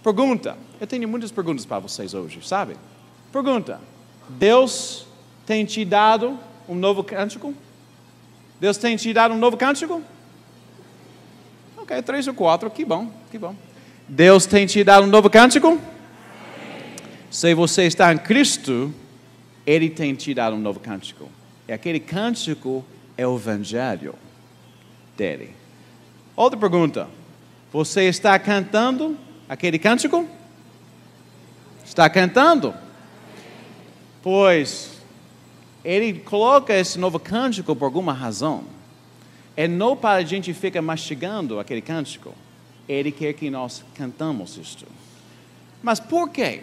Pergunta. Eu tenho muitas perguntas para vocês hoje, sabe? Pergunta. Deus tem te dado um novo cântico? Deus tem te dado um novo cântico? Ok, 3 ou 4, que bom, que bom. Deus tem te dado um novo cântico? Se você está em Cristo, Ele tem te dado um novo cântico. E aquele cântico é o Evangelho dele. Outra pergunta. Você está cantando aquele cântico? Está cantando? Pois, Ele coloca esse novo cântico por alguma razão. É não para a gente ficar mastigando aquele cântico. Ele quer que nós cantamos isto. Mas por quê?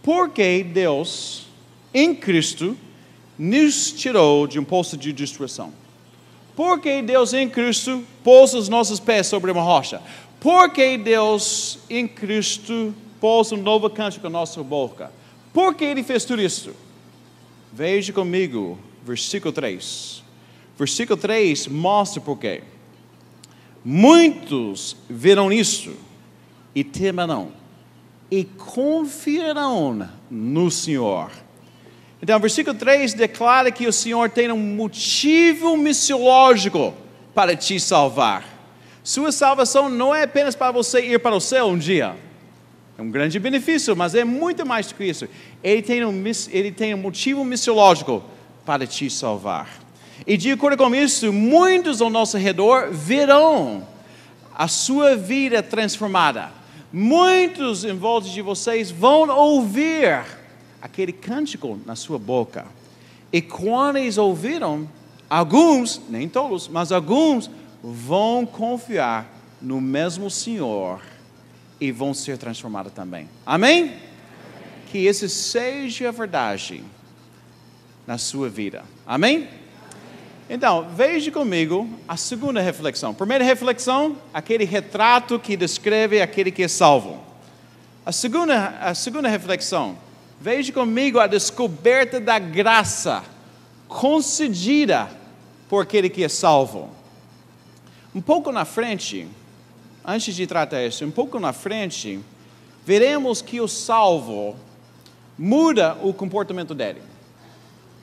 Porque Deus, em Cristo, nos tirou de um poço de destruição. Porque Deus, em Cristo, pôs os nossos pés sobre uma rocha. Porque Deus, em Cristo, pôs um novo cântico na nossa boca. Por que Ele fez tudo isso? Veja comigo, versículo 3. Versículo 3 mostra por quê. Muitos verão isso e temerão e confiarão no Senhor. Então, versículo 3 declara que o Senhor tem um motivo missiológico para te salvar. Sua salvação não é apenas para você ir para o céu um dia. É um grande benefício, mas é muito mais do que isso. Ele tem um motivo missiológico para te salvar. E de acordo com isso, muitos ao nosso redor verão a sua vida transformada. Muitos em volta de vocês vão ouvir aquele cântico na sua boca. E quando eles ouviram, alguns, nem todos, mas alguns vão confiar no mesmo Senhor e vão ser transformados também. Amém? Que isso seja verdade na sua vida. Amém? Então, veja comigo a segunda reflexão. Primeira reflexão, aquele retrato que descreve aquele que é salvo. A segunda reflexão, veja comigo a descoberta da graça concedida por aquele que é salvo. Um pouco na frente, antes de tratar isso, um pouco na frente, veremos que o salvo muda o comportamento dele.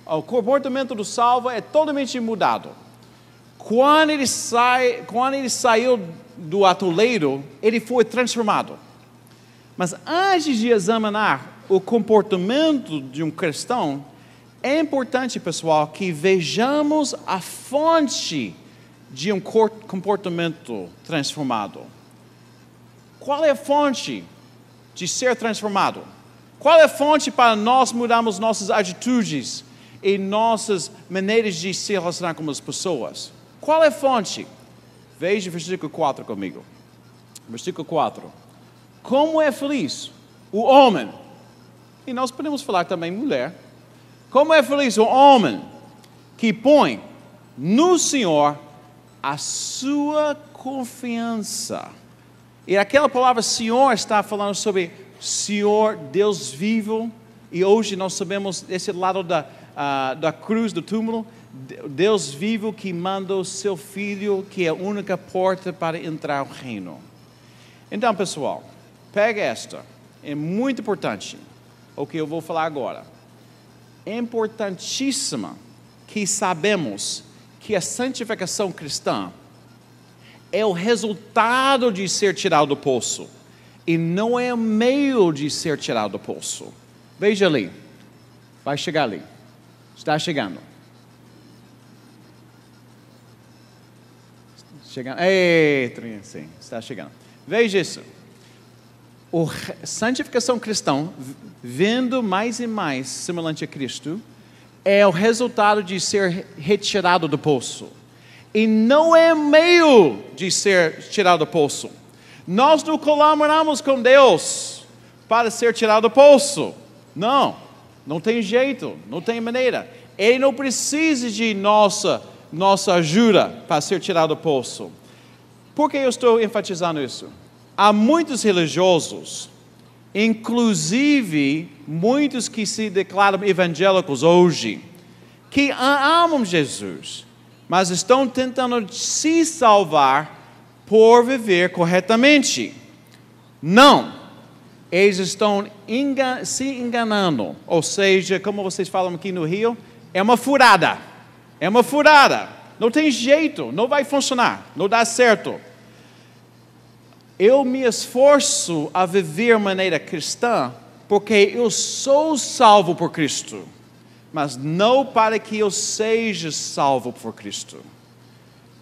O comportamento do salvo é totalmente mudado. Quando ele saiu do atoleiro, ele foi transformado. Mas antes de examinar o comportamento de um cristão, é importante, pessoal, que vejamos a fonte de um comportamento transformado. Qual é a fonte de ser transformado? Qual é a fonte para nós mudarmos nossas atitudes e nossas maneiras de se relacionar com as pessoas? Qual é a fonte? Veja o versículo 4 comigo. Versículo 4. Como é feliz o homem, e nós podemos falar também mulher, como é feliz o homem que põe no Senhor a sua confiança. E aquela palavra Senhor está falando sobre Senhor, Deus vivo, e hoje nós sabemos esse lado da cruz, do túmulo, Deus vivo que manda o seu Filho, que é a única porta para entrar ao reino. Então, pessoal, pega esta, é muito importante, o que eu vou falar agora. É importantíssima que sabemos que a santificação cristã é o resultado de ser tirado do poço, e não é o meio de ser tirado do poço. Veja ali, vai chegar ali. Está chegando. Chegando. Sim, está chegando. Veja isso. A santificação cristã, vendo mais e mais semelhante a Cristo, é o resultado de ser retirado do poço. E não é meio de ser tirado do poço. Nós não colaboramos com Deus para ser tirado do poço. Não tem jeito, não tem maneira. Ele não precisa de nossa ajuda para ser tirado do poço. Por que eu estou enfatizando isso? Há muitos religiosos, inclusive muitos que se declaram evangélicos hoje, que amam Jesus, mas estão tentando se salvar por viver corretamente. Não, Eles estão se enganando. Ou seja, como vocês falam aqui no Rio, é uma furada. É uma furada. Não tem jeito, não vai funcionar, não dá certo. Eu me esforço a viver de maneira cristã porque eu sou salvo por Cristo, mas não para que eu seja salvo por Cristo.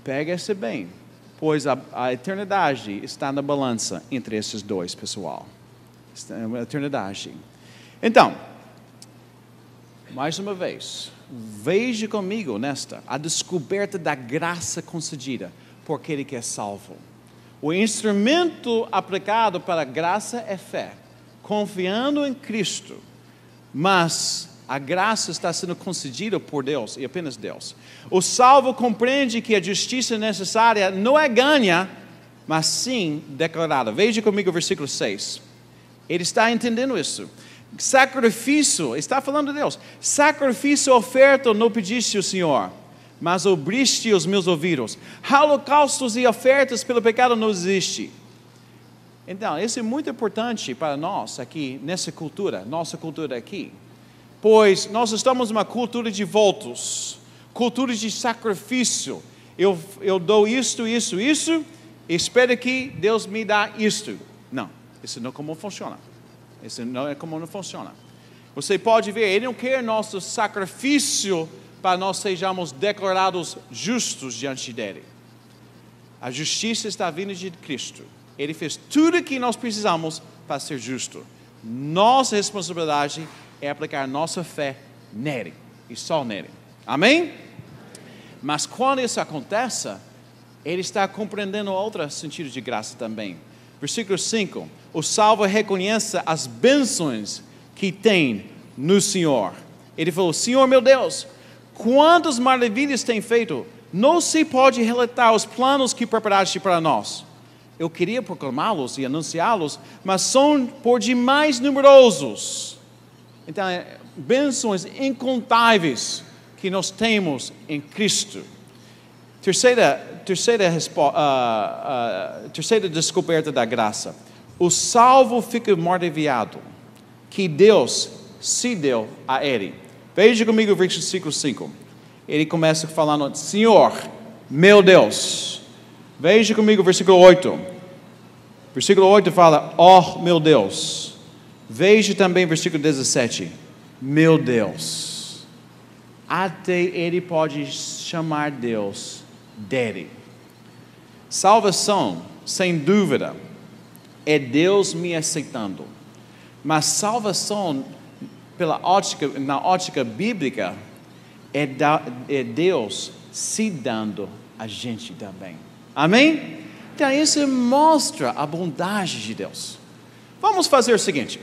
Pega-se bem, pois a eternidade está na balança entre esses dois, pessoal. Está na eternidade. Então, mais uma vez, veja comigo a descoberta da graça concedida por aquele que é salvo. O instrumento aplicado para a graça é fé, confiando em Cristo, mas a graça está sendo concedida por Deus e apenas Deus. O salvo compreende que a justiça necessária não é ganha, mas sim declarada. Veja comigo o versículo 6. Ele está entendendo isso. Sacrifício, está falando de Deus. Sacrifício oferta não pediste o Senhor, mas obriste os meus ouvidos. Holocaustos e ofertas pelo pecado não existe. Então, isso é muito importante para nós aqui, nessa cultura, nossa cultura aqui. Pois nós estamos numa cultura de votos, cultura de sacrifício. Eu dou isto, e espero que Deus me dá isto. Não, isso não é como funciona. Isso não é como funciona. Você pode ver, Ele não quer nosso sacrifício para nós sejamos declarados justos diante dEle. A justiça está vindo de Cristo. Ele fez tudo o que nós precisamos para ser justo. Nossa responsabilidade é aplicar nossa fé nele e só nele. Amém? Mas quando isso acontece, ele está compreendendo outro sentido de graça também. Versículo 5. O salvo reconhece as bênçãos que tem no Senhor. Ele falou: Senhor meu Deus, quantas maravilhas tem feito, não se pode relatar os planos que preparaste para nós. Eu queria proclamá-los e anunciá-los, mas são por demais numerosos. Então, bênçãos incontáveis que nós temos em Cristo. Terceira descoberta da graça. O salvo fica maravilhado que Deus se deu a ele. Veja comigo o versículo 5. Ele começa falando: Senhor, meu Deus. Veja comigo o versículo 8. Versículo 8 fala: ó meu Deus. Veja também o versículo 17. Meu Deus. Até ele pode chamar Deus dele. Salvação, sem dúvida, é Deus me aceitando. Mas salvação, na ótica bíblica, é Deus se dando a gente também. Amém? Então isso mostra a bondade de Deus. Vamos fazer o seguinte.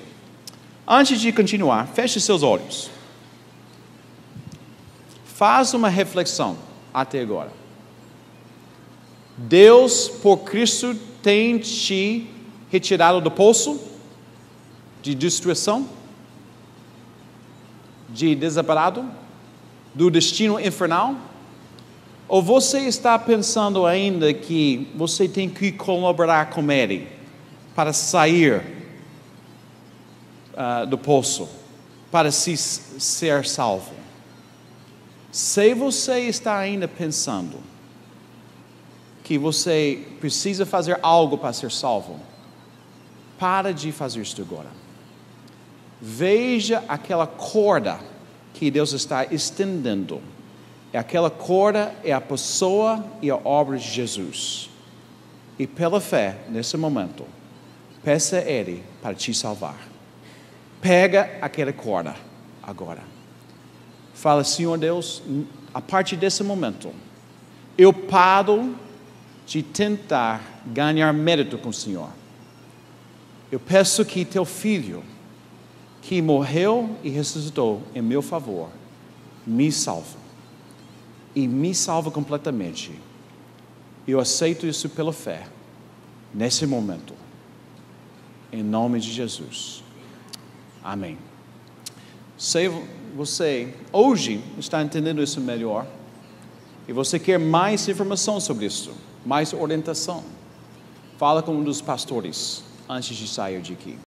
Antes de continuar, feche seus olhos. Faz uma reflexão até agora. Deus, por Cristo, tem te retirado do poço de destruição, de desamparado, do destino infernal? Ou você está pensando ainda que você tem que colaborar com Ele para sair do poço, para ser salvo? Se você está ainda pensando que você precisa fazer algo para ser salvo, para de fazer isso agora. Veja aquela corda que Deus está estendendo. Aquela corda é a pessoa e a obra de Jesus. E pela fé, nesse momento, peça a Ele para te salvar. Pega aquela corda agora. Fala: Senhor Deus, a partir desse momento, eu paro de tentar ganhar mérito com o Senhor. Eu peço que teu filho, que morreu e ressuscitou em meu favor, me salve. E me salva completamente. Eu aceito isso pela fé, nesse momento. Em nome de Jesus. Amém. Se você hoje está entendendo isso melhor, e você quer mais informação sobre isso, mais orientação, fala com um dos pastores antes de sair de aqui.